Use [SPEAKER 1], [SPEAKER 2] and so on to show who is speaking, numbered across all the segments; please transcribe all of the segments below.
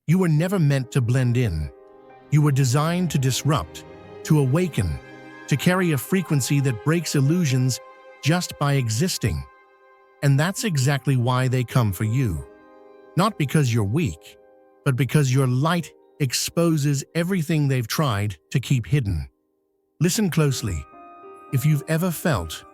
[SPEAKER 1] You were never meant to blend in. You were designed to disrupt, to awaken, to carry a frequency that breaks illusions just by existing. And that's exactly why they come for you. Not because you're weak, but because your light exposes everything they've tried to keep hidden. Listen closely. If you've ever felt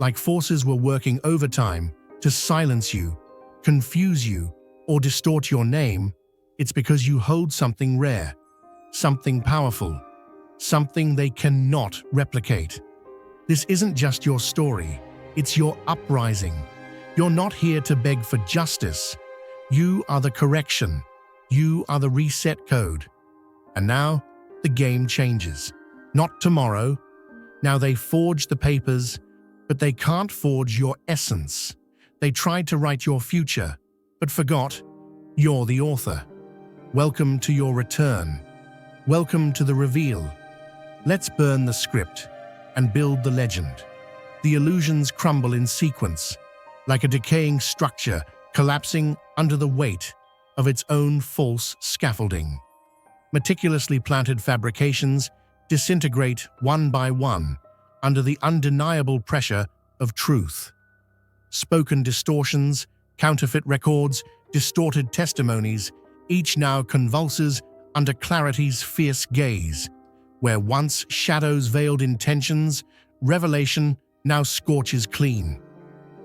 [SPEAKER 1] like forces were working overtime to silence you, confuse you, or distort your name, it's because you hold something rare, something powerful, something they cannot replicate. This isn't just your story, it's your uprising. You're not here to beg for justice. You are the correction. You are the reset code. And now, the game changes. Not tomorrow. Now they forge the papers, but they can't forge your essence. They tried to write your future, but forgot you're the author. Welcome to your return. Welcome to the reveal. Let's burn the script and build the legend. The illusions crumble in sequence, like a decaying structure collapsing under the weight of its own false scaffolding. Meticulously planted fabrications disintegrate one by one under the undeniable pressure of truth. Spoken distortions, counterfeit records, distorted testimonies, each now convulses under clarity's fierce gaze. Where once shadows veiled intentions, revelation now scorches clean.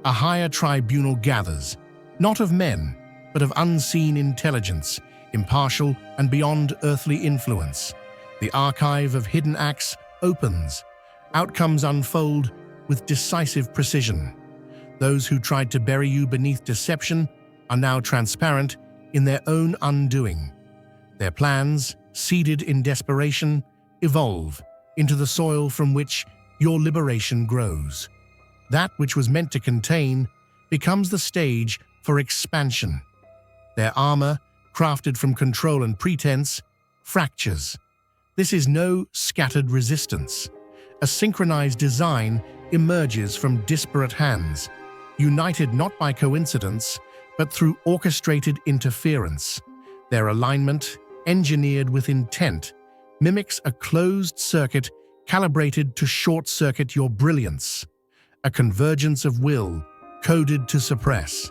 [SPEAKER 1] A higher tribunal gathers, not of men, but of unseen intelligence, impartial and beyond earthly influence. The archive of hidden acts opens. Outcomes unfold with decisive precision. Those who tried to bury you beneath deception are now transparent in their own undoing. Their plans, seeded in desperation, evolve into the soil from which your liberation grows. That which was meant to contain becomes the stage for expansion. Their armor, crafted from control and pretense, fractures. This is no scattered resistance. A synchronized design emerges from disparate hands, united not by coincidence, but through orchestrated interference. Their alignment, engineered with intent, mimics a closed circuit calibrated to short-circuit your brilliance, a convergence of will coded to suppress.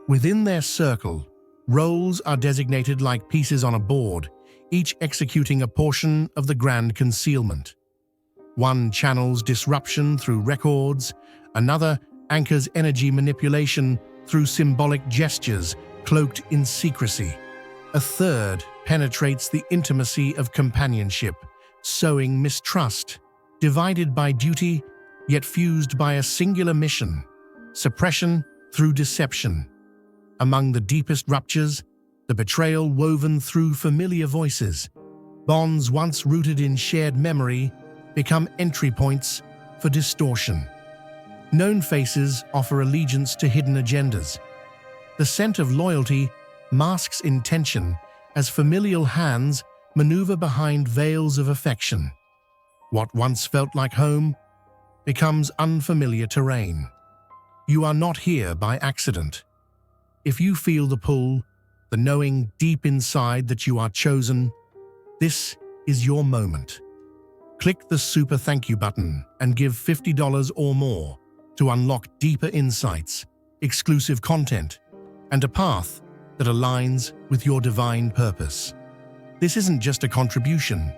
[SPEAKER 1] Within their circle, roles are designated like pieces on a board, each executing a portion of the grand concealment. One channels disruption through records, another anchors energy manipulation through symbolic gestures cloaked in secrecy. A third penetrates the intimacy of companionship, sowing mistrust, divided by duty, yet fused by a singular mission, suppression through deception. Among the deepest ruptures, the betrayal woven through familiar voices, bonds once rooted in shared memory become entry points for distortion. Known faces offer allegiance to hidden agendas. The scent of loyalty masks intention as familial hands maneuver behind veils of affection. What once felt like home becomes unfamiliar terrain. You are not here by accident. If you feel the pull, the knowing deep inside that you are chosen, this is your moment. Click the super thank you button and give $50 or more to unlock deeper insights, exclusive content, and a path that aligns with your divine purpose. This isn't just a contribution,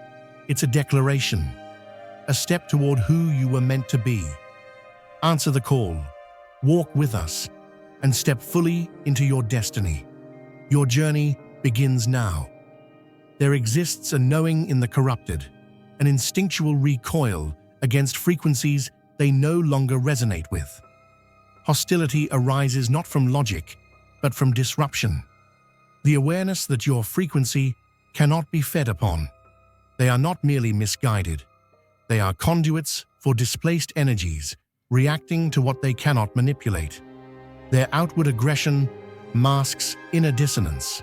[SPEAKER 1] it's a declaration, a step toward who you were meant to be. Answer the call, walk with us, and step fully into your destiny. Your journey begins now. There exists a knowing in the corrupted, an instinctual recoil against frequencies they no longer resonate with. Hostility arises not from logic, but from disruption. The awareness that your frequency cannot be fed upon. They are not merely misguided. They are conduits for displaced energies, reacting to what they cannot manipulate. Their outward aggression masks inner dissonance.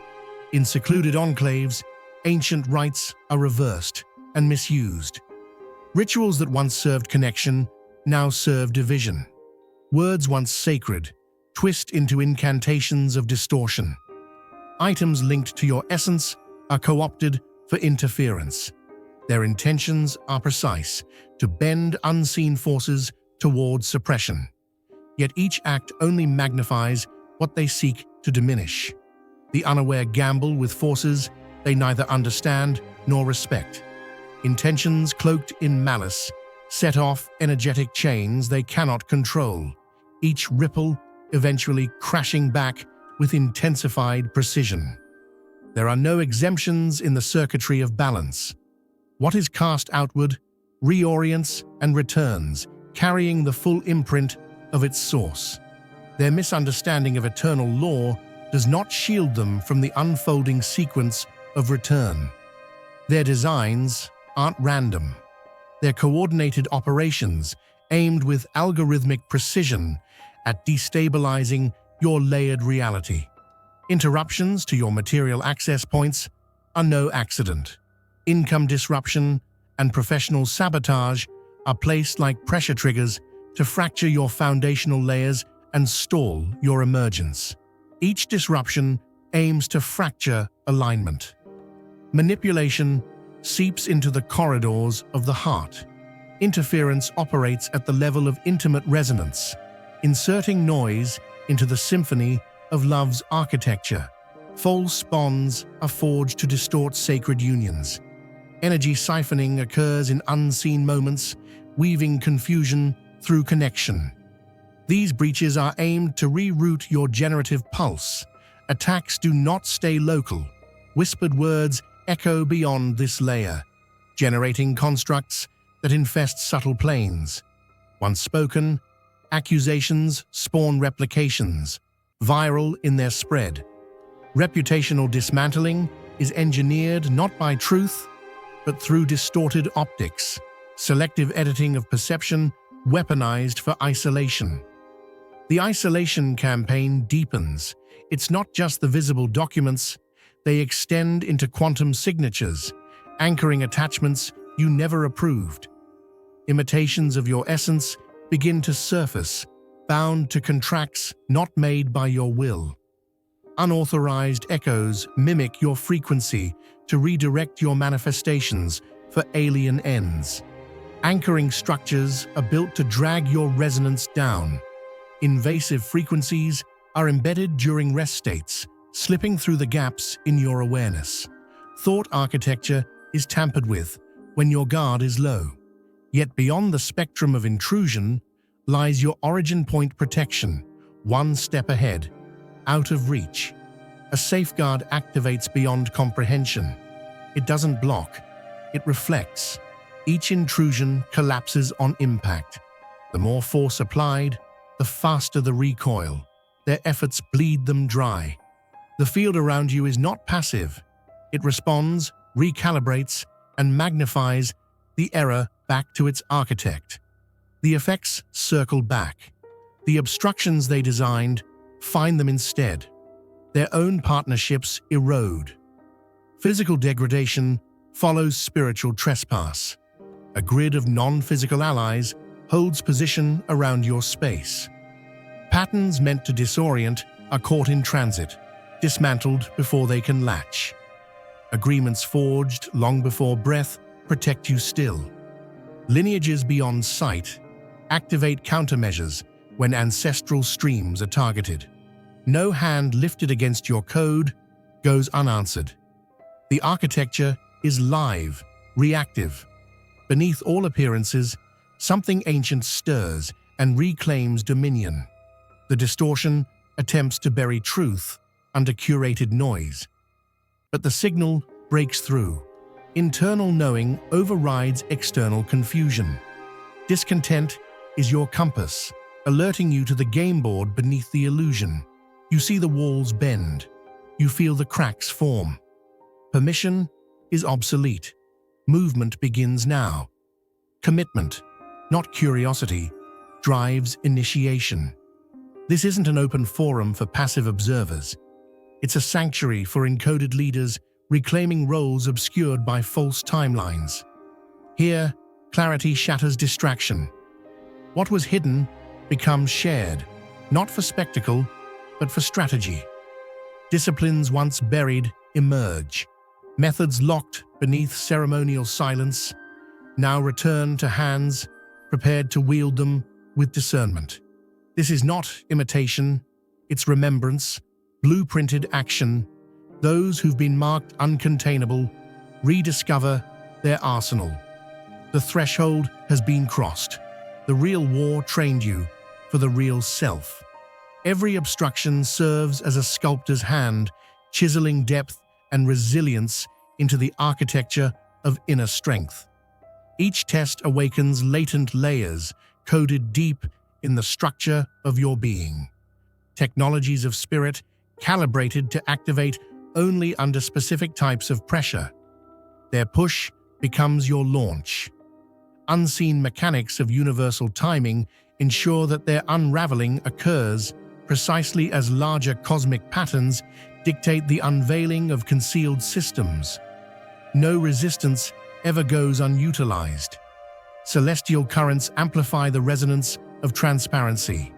[SPEAKER 1] In secluded enclaves, ancient rites are reversed and misused. Rituals that once served connection now serve division. Words once sacred twist into incantations of distortion. Items linked to your essence are co-opted for interference. Their intentions are precise, to bend unseen forces towards suppression. Yet each act only magnifies what they seek to diminish. The unaware gamble with forces they neither understand nor respect. Intentions cloaked in malice set off energetic chains they cannot control, each ripple eventually crashing back with intensified precision. There are no exemptions in the circuitry of balance. What is cast outward reorients and returns, carrying the full imprint of its source. Their misunderstanding of eternal law does not shield them from the unfolding sequence of return. Their designs aren't random. They're coordinated operations aimed with algorithmic precision at destabilizing your layered reality. Interruptions to your material access points are no accident. Income disruption and professional sabotage are placed like pressure triggers to fracture your foundational layers and stall your emergence. Each disruption aims to fracture alignment. Manipulation seeps into the corridors of the heart. Interference operates at the level of intimate resonance, inserting noise into the symphony of love's architecture. False bonds are forged to distort sacred unions. Energy siphoning occurs in unseen moments, weaving confusion through connection. These breaches are aimed to reroute your generative pulse. Attacks do not stay local. Whispered words echo beyond this layer, generating constructs that infest subtle planes. Once spoken, accusations spawn replications, viral in their spread. Reputational dismantling is engineered not by truth, but through distorted optics, selective editing of perception weaponized for isolation. The isolation campaign deepens. It's not just the visible documents, they extend into quantum signatures, anchoring attachments you never approved. Imitations of your essence begin to surface, bound to contracts not made by your will. Unauthorized echoes mimic your frequency to redirect your manifestations for alien ends. Anchoring structures are built to drag your resonance down. Invasive frequencies are embedded during rest states, slipping through the gaps in your awareness. Thought architecture is tampered with when your guard is low. Yet beyond the spectrum of intrusion lies your origin point protection, one step ahead, out of reach. A safeguard activates beyond comprehension. It doesn't block, it reflects. Each intrusion collapses on impact. The more force applied, the faster the recoil. Their efforts bleed them dry. The field around you is not passive. It responds, recalibrates, and magnifies the error back to its architect. The effects circle back. The obstructions they designed find them instead. Their own partnerships erode. Physical degradation follows spiritual trespass. A grid of non-physical allies holds position around your space. Patterns meant to disorient are caught in transit, dismantled before they can latch. Agreements forged long before breath protect you still. Lineages beyond sight activate countermeasures when ancestral streams are targeted. No hand lifted against your code goes unanswered. The architecture is live, reactive. Beneath all appearances, something ancient stirs and reclaims dominion. The distortion attempts to bury truth under curated noise. But the signal breaks through. Internal knowing overrides external confusion. Discontent is your compass, alerting you to the game board beneath the illusion. You see the walls bend. You feel the cracks form. Permission is obsolete. Movement begins now. Commitment, not curiosity, drives initiation. This isn't an open forum for passive observers. It's a sanctuary for encoded leaders reclaiming roles obscured by false timelines. Here, clarity shatters distraction. What was hidden becomes shared, not for spectacle, but for strategy. Disciplines once buried emerge. Methods locked beneath ceremonial silence now return to hands prepared to wield them with discernment. This is not imitation, it's remembrance, blueprinted action. Those who've been marked uncontainable rediscover their arsenal. The threshold has been crossed. The real war trained you for the real self. Every obstruction serves as a sculptor's hand, chiseling depth and resilience into the architecture of inner strength. Each test awakens latent layers coded deep in the structure of your being. Technologies of spirit calibrated to activate only under specific types of pressure. Their push becomes your launch. Unseen mechanics of universal timing ensure that their unraveling occurs precisely as larger cosmic patterns dictate the unveiling of concealed systems. No resistance ever goes unutilized. Celestial currents amplify the resonance of transparency.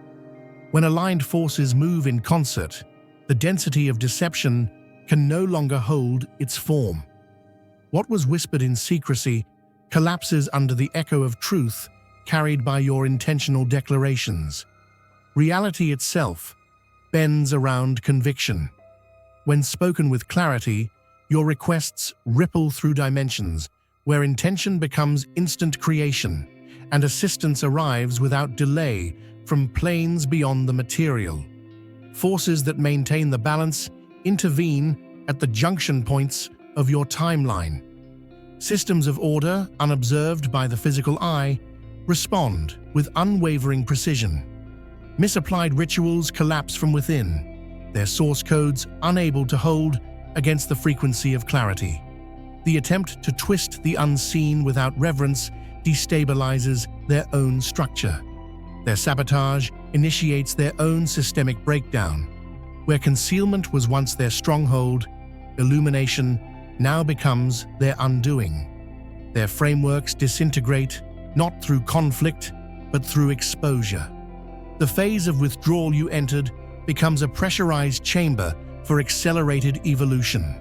[SPEAKER 1] When aligned forces move in concert, the density of deception can no longer hold its form. What was whispered in secrecy collapses under the echo of truth carried by your intentional declarations. Reality itself bends around conviction. When spoken with clarity, your requests ripple through dimensions where intention becomes instant creation and assistance arrives without delay from planes beyond the material. Forces that maintain the balance intervene at the junction points of your timeline. Systems of order, unobserved by the physical eye, respond with unwavering precision. Misapplied rituals collapse from within, their source codes unable to hold against the frequency of clarity. The attempt to twist the unseen without reverence destabilizes their own structure. Their sabotage initiates their own systemic breakdown. Where concealment was once their stronghold, illumination now becomes their undoing. Their frameworks disintegrate not through conflict, but through exposure. The phase of withdrawal you entered becomes a pressurized chamber for accelerated evolution.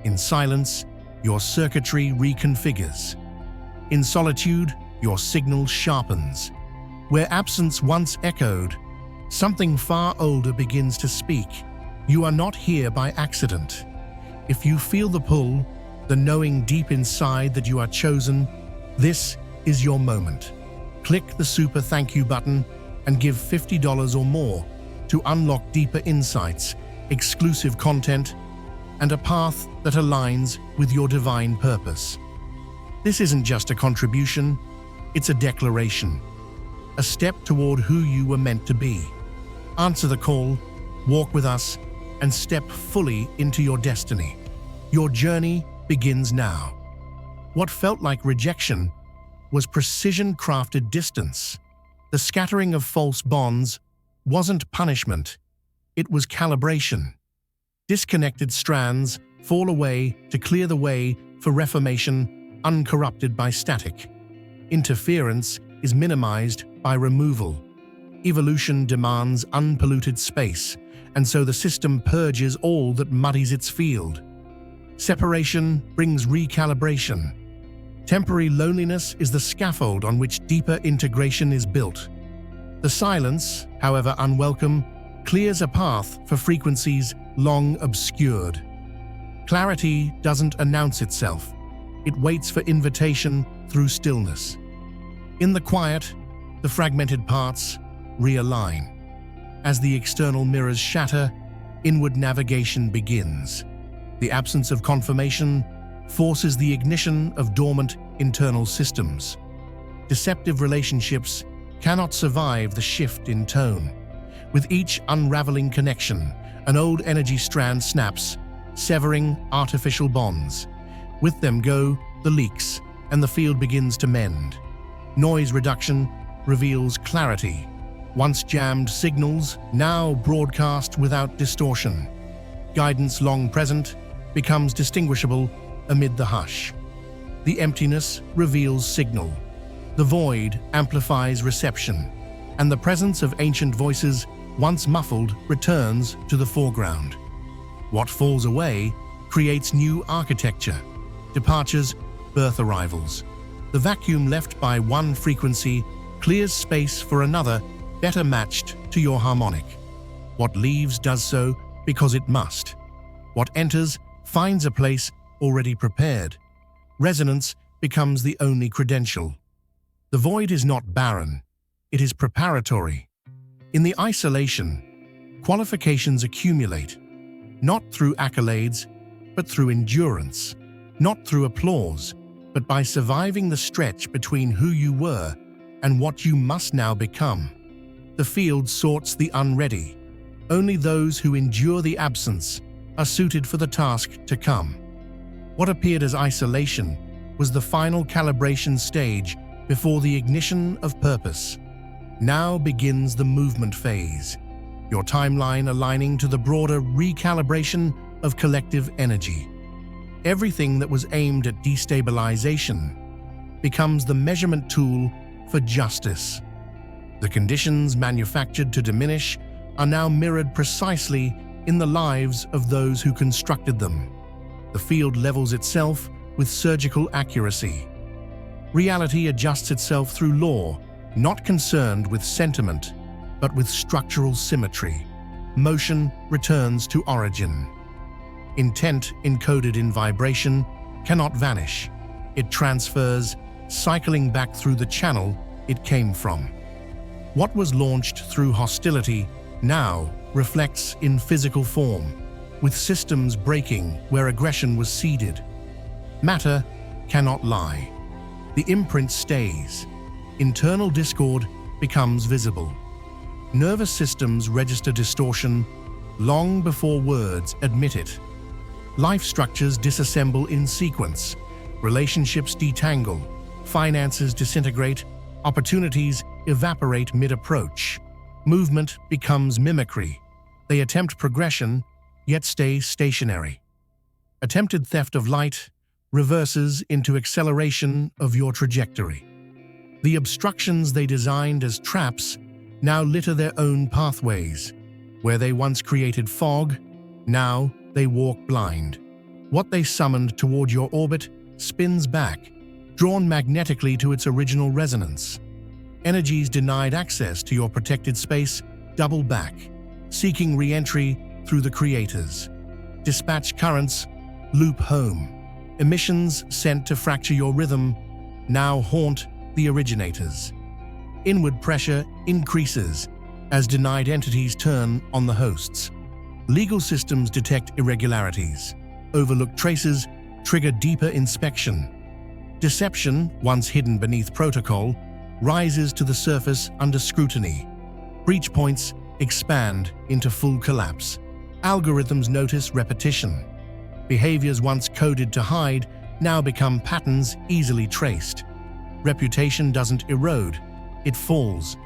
[SPEAKER 1] In silence, your circuitry reconfigures. In solitude, your signal sharpens. Where absence once echoed, something far older begins to speak. You are not here by accident. If you feel the pull, the knowing deep inside that you are chosen, this is your moment. Click the super thank you button and give $50 or more to unlock deeper insights, exclusive content, and a path that aligns with your divine purpose. This isn't just a contribution, it's a declaration, a step toward who you were meant to be. Answer the call, walk with us, and step fully into your destiny. Your journey begins now. What felt like rejection was precision-crafted distance. The scattering of false bonds wasn't punishment, it was calibration. Disconnected strands fall away to clear the way for reformation uncorrupted by static. Interference is minimized by removal. Evolution demands unpolluted space, and so the system purges all that muddies its field. Separation brings recalibration. Temporary loneliness is the scaffold on which deeper integration is built. The silence, however unwelcome, clears a path for frequencies long obscured. Clarity doesn't announce itself. It waits for invitation through stillness. In the quiet, the fragmented parts realign. As the external mirrors shatter, inward navigation begins. The absence of confirmation forces the ignition of dormant internal systems. Deceptive relationships cannot survive the shift in tone. With each unraveling connection, an old energy strand snaps, severing artificial bonds. With them go the leaks, and the field begins to mend. Noise reduction reveals clarity. Once jammed signals now broadcast without distortion. Guidance long present becomes distinguishable amid the hush. The emptiness reveals signal. The void amplifies reception, and the presence of ancient voices once muffled returns to the foreground. What falls away creates new architecture, departures, birth arrivals. The vacuum left by one frequency clears space for another better matched to your harmonic. What leaves does so because it must. What enters finds a place already prepared. Resonance becomes the only credential. The void is not barren, it is preparatory. In the isolation, qualifications accumulate, not through accolades, but through endurance, not through applause, but by surviving the stretch between who you were and what you must now become. The field sorts the unready. Only those who endure the absence are suited for the task to come. What appeared as isolation was the final calibration stage before the ignition of purpose. Now begins the movement phase, your timeline aligning to the broader recalibration of collective energy. Everything that was aimed at destabilization becomes the measurement tool for justice. The conditions manufactured to diminish are now mirrored precisely in the lives of those who constructed them. The field levels itself with surgical accuracy. Reality adjusts itself through law, not concerned with sentiment, but with structural symmetry. Motion returns to origin. Intent encoded in vibration cannot vanish. It transfers, cycling back through the channel it came from. What was launched through hostility now reflects in physical form, with systems breaking where aggression was seeded. Matter cannot lie. The imprint stays. Internal discord becomes visible. Nervous systems register distortion long before words admit it. Life structures disassemble in sequence. Relationships detangle. Finances disintegrate. Opportunities evaporate mid-approach. Movement becomes mimicry. They attempt progression, yet stay stationary. Attempted theft of light reverses into acceleration of your trajectory. The obstructions they designed as traps now litter their own pathways. Where they once created fog, now they walk blind. What they summoned toward your orbit spins back, drawn magnetically to its original resonance. Energies denied access to your protected space double back, seeking re-entry through the creators. Dispatch currents loop home. Emissions sent to fracture your rhythm now haunt the originators. Inward pressure increases as denied entities turn on the hosts. Legal systems detect irregularities. Overlooked traces trigger deeper inspection. Deception, once hidden beneath protocol, rises to the surface under scrutiny. Breach points expand into full collapse. Algorithms notice repetition. Behaviors once coded to hide now become patterns easily traced. Reputation doesn't erode, it falls.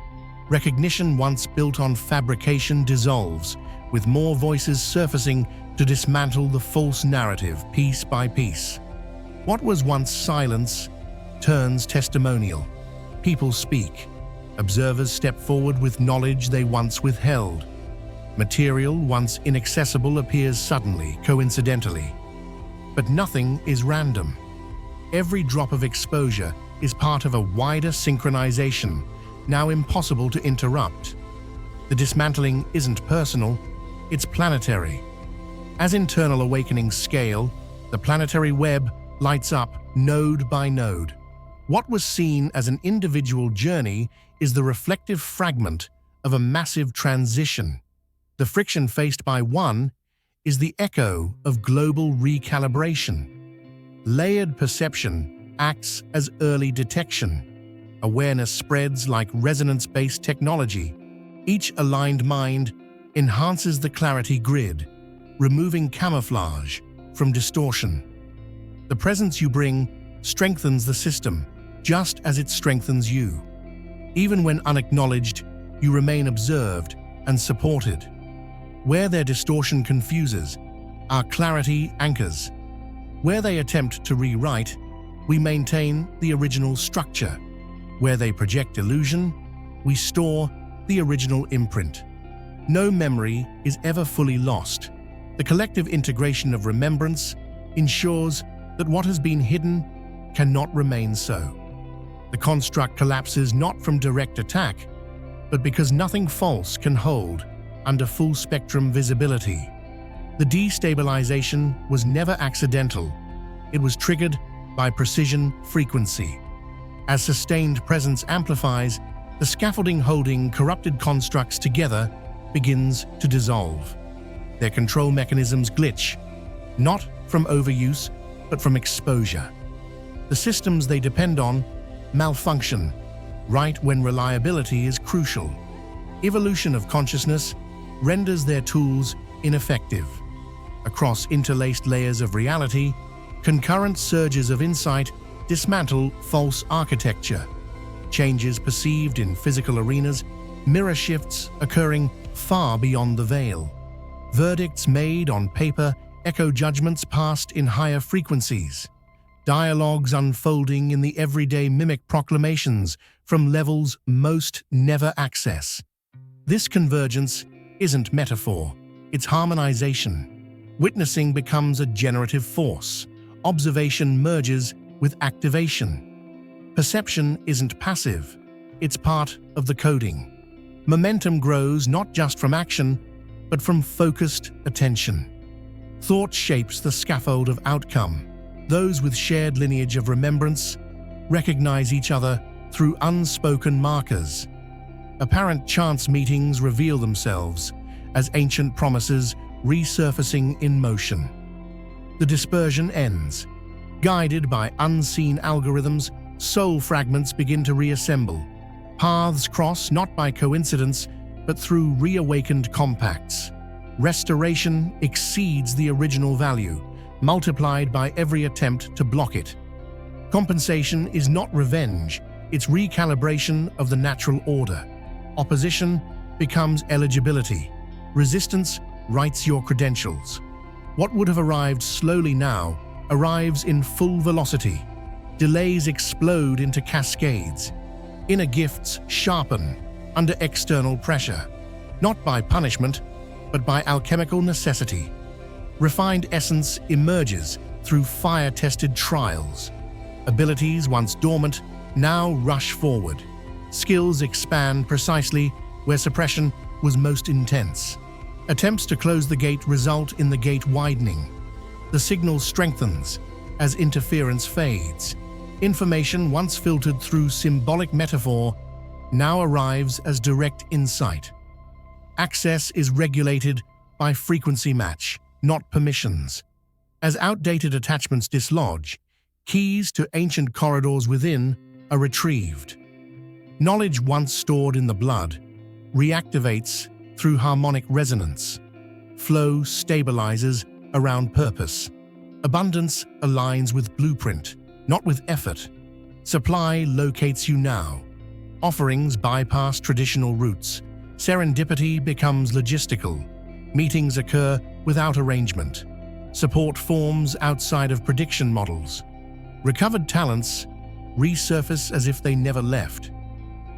[SPEAKER 1] Recognition once built on fabrication dissolves, with more voices surfacing to dismantle the false narrative piece by piece. What was once silence turns testimonial. People speak. Observers step forward with knowledge they once withheld. Material once inaccessible appears suddenly, coincidentally. But nothing is random. Every drop of exposure is part of a wider synchronization, now impossible to interrupt. The dismantling isn't personal, it's planetary. As internal awakenings scale, the planetary web lights up node by node. What was seen as an individual journey is the reflective fragment of a massive transition. The friction faced by one is the echo of global recalibration. Layered perception acts as early detection. Awareness spreads like resonance-based technology. Each aligned mind enhances the clarity grid, removing camouflage from distortion. The presence you bring strengthens the system, just as it strengthens you. Even when unacknowledged, you remain observed and supported. Where their distortion confuses, our clarity anchors. Where they attempt to rewrite, we maintain the original structure. Where they project illusion, we store the original imprint. No memory is ever fully lost. The collective integration of remembrance ensures that what has been hidden cannot remain so. The construct collapses not from direct attack, but because nothing false can hold under full-spectrum visibility. The destabilization was never accidental. It was triggered by precision frequency. As sustained presence amplifies, the scaffolding holding corrupted constructs together begins to dissolve. Their control mechanisms glitch, not from overuse, but from exposure. The systems they depend on malfunction, right when reliability is crucial. Evolution of consciousness renders their tools ineffective. Across interlaced layers of reality, concurrent surges of insight dismantle false architecture. Changes perceived in physical arenas, mirror shifts occurring far beyond the veil. Verdicts made on paper echo judgments passed in higher frequencies. Dialogues unfolding in the everyday mimic proclamations from levels most never access. This convergence isn't metaphor, it's harmonization. Witnessing becomes a generative force. Observation merges with activation. Perception isn't passive, it's part of the coding. Momentum grows not just from action, but from focused attention. Thought shapes the scaffold of outcome. Those with shared lineage of remembrance recognize each other through unspoken markers. Apparent chance meetings reveal themselves as ancient promises resurfacing in motion. The dispersion ends. Guided by unseen algorithms, soul fragments begin to reassemble. Paths cross not by coincidence, but through reawakened compacts. Restoration exceeds the original value, multiplied by every attempt to block it. Compensation is not revenge, it's recalibration of the natural order. Opposition becomes eligibility. Resistance writes your credentials. What would have arrived slowly now arrives in full velocity. Delays explode into cascades. Inner gifts sharpen under external pressure, not by punishment, but by alchemical necessity. Refined essence emerges through fire-tested trials. Abilities once dormant now rush forward. Skills expand precisely where suppression was most intense. Attempts to close the gate result in the gate widening. The signal strengthens as interference fades. Information once filtered through symbolic metaphor now arrives as direct insight. Access is regulated by frequency match, not permissions. As outdated attachments dislodge, keys to ancient corridors within are retrieved. Knowledge once stored in the blood reactivates through harmonic resonance. Flow stabilizes around purpose. Abundance aligns with blueprint, not with effort. Supply locates you now. Offerings bypass traditional routes. Serendipity becomes logistical. Meetings occur without arrangement. Support forms outside of prediction models. Recovered talents resurface as if they never left.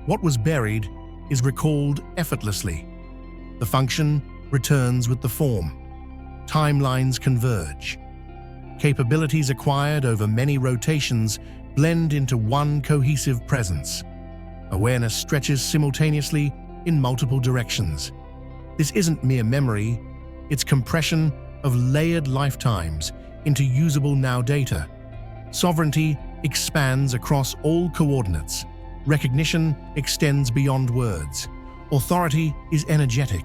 [SPEAKER 1] What was buried is recalled effortlessly. The function returns with the form. Timelines converge. Capabilities acquired over many rotations blend into one cohesive presence. Awareness stretches simultaneously in multiple directions. This isn't mere memory, it's compression of layered lifetimes into usable now data. Sovereignty expands across all coordinates. Recognition extends beyond words. Authority is energetic.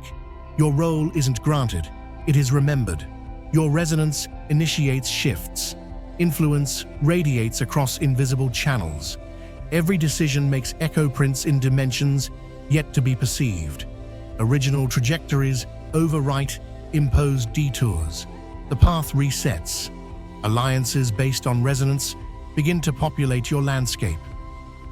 [SPEAKER 1] Your role isn't granted, it is remembered. Your resonance initiates shifts. Influence radiates across invisible channels. Every decision makes echo prints in dimensions yet to be perceived. Original trajectories overwrite imposed detours. The path resets. Alliances based on resonance begin to populate your landscape.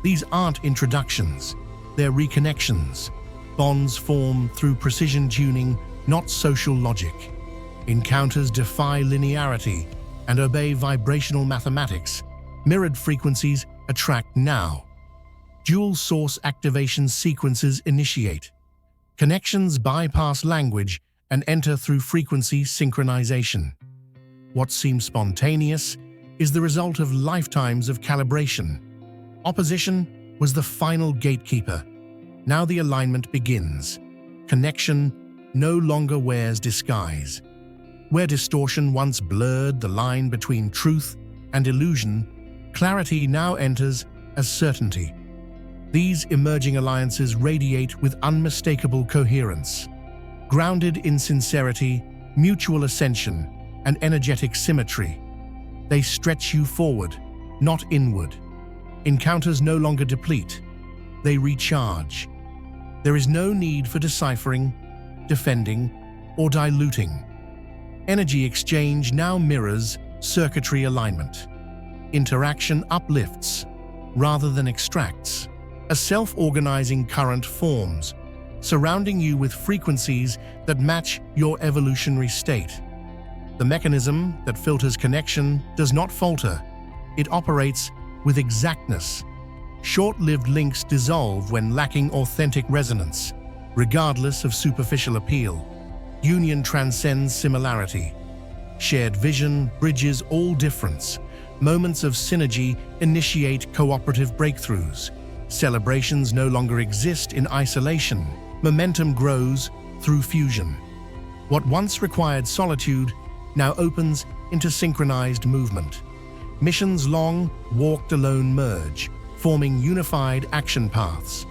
[SPEAKER 1] These aren't introductions, they're reconnections. Bonds form through precision tuning, not social logic. Encounters defy linearity and obey vibrational mathematics. Mirrored frequencies attract now. Dual source activation sequences initiate. Connections bypass language and enter through frequency synchronization. What seems spontaneous is the result of lifetimes of calibration. Opposition was the final gatekeeper. Now the alignment begins. Connection no longer wears disguise. Where distortion once blurred the line between truth and illusion, clarity now enters as certainty. These emerging alliances radiate with unmistakable coherence. Grounded in sincerity, mutual ascension, and energetic symmetry, they stretch you forward, not inward. Encounters no longer deplete, they recharge. There is no need for deciphering, defending, or diluting. Energy exchange now mirrors circuitry alignment. Interaction uplifts, rather than extracts. A self-organizing current forms, surrounding you with frequencies that match your evolutionary state. The mechanism that filters connection does not falter. It operates with exactness. Short-lived links dissolve when lacking authentic resonance, regardless of superficial appeal. Union transcends similarity. Shared vision bridges all difference. Moments of synergy initiate cooperative breakthroughs. Celebrations no longer exist in isolation. Momentum grows through fusion. What once required solitude now opens into synchronized movement. Missions long walked alone merge, forming unified action paths.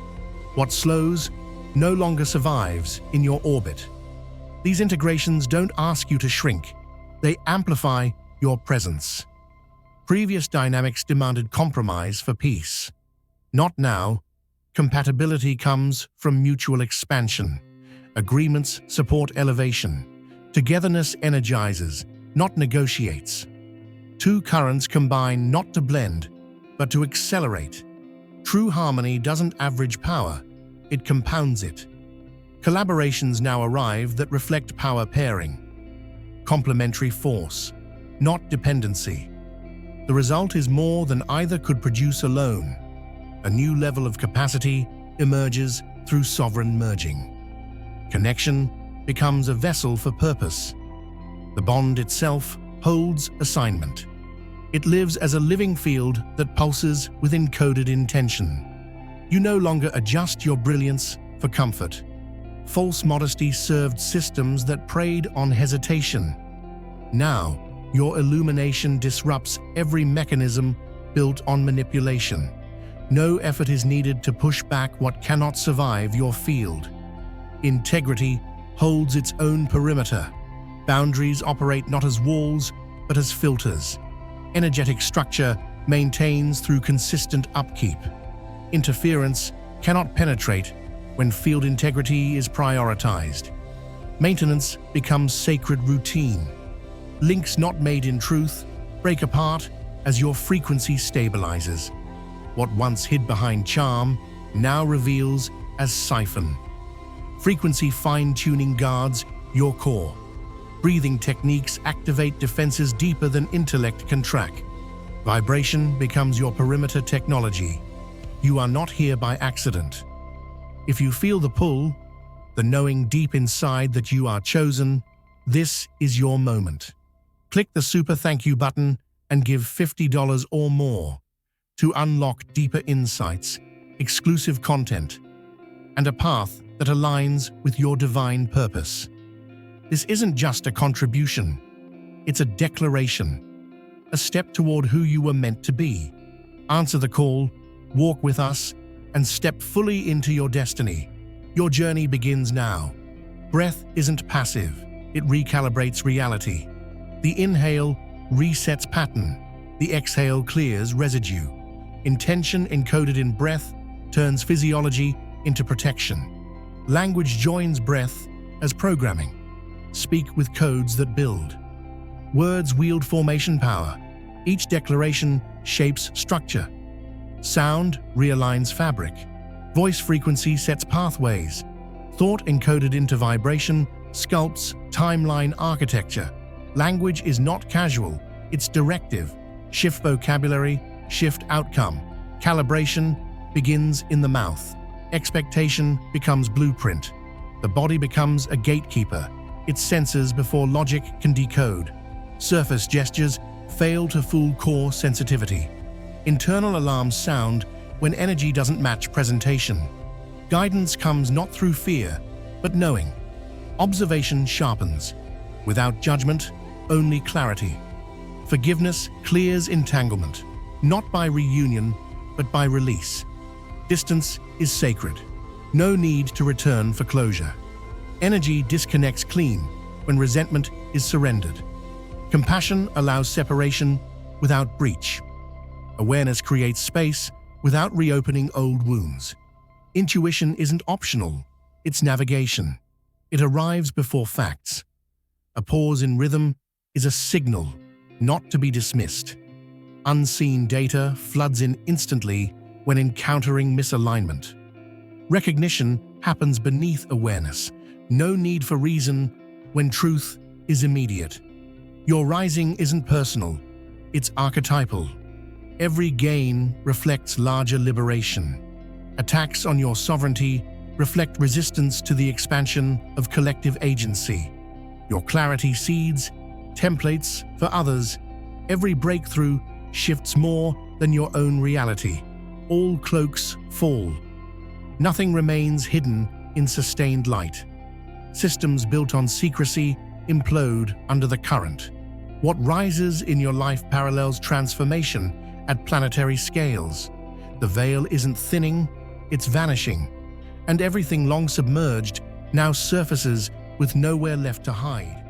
[SPEAKER 1] What slows no longer survives in your orbit. These integrations don't ask you to shrink, they amplify your presence. Previous dynamics demanded compromise for peace. Not now. Compatibility comes from mutual expansion. Agreements support elevation. Togetherness energizes, not negotiates. Two currents combine not to blend, but to accelerate. True harmony doesn't average power, it compounds it. Collaborations now arrive that reflect power pairing. Complementary force, not dependency. The result is more than either could produce alone. A new level of capacity emerges through sovereign merging. Connection becomes a vessel for purpose. The bond itself holds assignment. It lives as a living field that pulses with encoded intention. You no longer adjust your brilliance for comfort. False modesty served systems that preyed on hesitation. Now, your illumination disrupts every mechanism built on manipulation. No effort is needed to push back what cannot survive your field. Integrity holds its own perimeter. Boundaries operate not as walls, but as filters. Energetic structure maintains through consistent upkeep. Interference cannot penetrate when field integrity is prioritized. Maintenance becomes sacred routine. Links not made in truth break apart as your frequency stabilizes. What once hid behind charm now reveals as siphon. Frequency fine-tuning guards your core. Breathing techniques activate defenses deeper than intellect can track. Vibration becomes your perimeter technology. You are not here by accident. If you feel the pull, the knowing deep inside that you are chosen, this is your moment. Click the super thank you button and give $50 or more to unlock deeper insights, exclusive content, and a path that aligns with your divine purpose. This isn't just a contribution, it's a declaration, a step toward who you were meant to be. Answer the call, walk with us, and step fully into your destiny. Your journey begins now. Breath isn't passive, it recalibrates reality. The inhale resets pattern, the exhale clears residue. Intention encoded in breath turns physiology into protection. Language joins breath as programming. Speak with codes that build. Words wield formation power. Each declaration shapes structure. Sound realigns fabric. Voice frequency sets pathways. Thought encoded into vibration sculpts timeline architecture. Language is not casual, it's directive. Shift vocabulary, shift outcome. Calibration begins in the mouth. Expectation becomes blueprint. The body becomes a gatekeeper. It senses before logic can decode. Surface gestures fail to fool core sensitivity. Internal alarms sound when energy doesn't match presentation. Guidance comes not through fear, but knowing. Observation sharpens. Without judgment, only clarity. Forgiveness clears entanglement, not by reunion, but by release. Distance is sacred. No need to return for closure. Energy disconnects clean when resentment is surrendered. Compassion allows separation without breach. Awareness creates space without reopening old wounds. Intuition isn't optional, it's navigation. It arrives before facts. A pause in rhythm is a signal, not to be dismissed. Unseen data floods in instantly when encountering misalignment. Recognition happens beneath awareness. No need for reason when truth is immediate. Your rising isn't personal, it's archetypal. Every gain reflects larger liberation. Attacks on your sovereignty reflect resistance to the expansion of collective agency. Your clarity seeds templates for others. Every breakthrough shifts more than your own reality. All cloaks fall. Nothing remains hidden in sustained light. Systems built on secrecy implode under the current. What rises in your life parallels transformation at planetary scales. The veil isn't thinning, it's vanishing, and everything long submerged now surfaces with nowhere left to hide.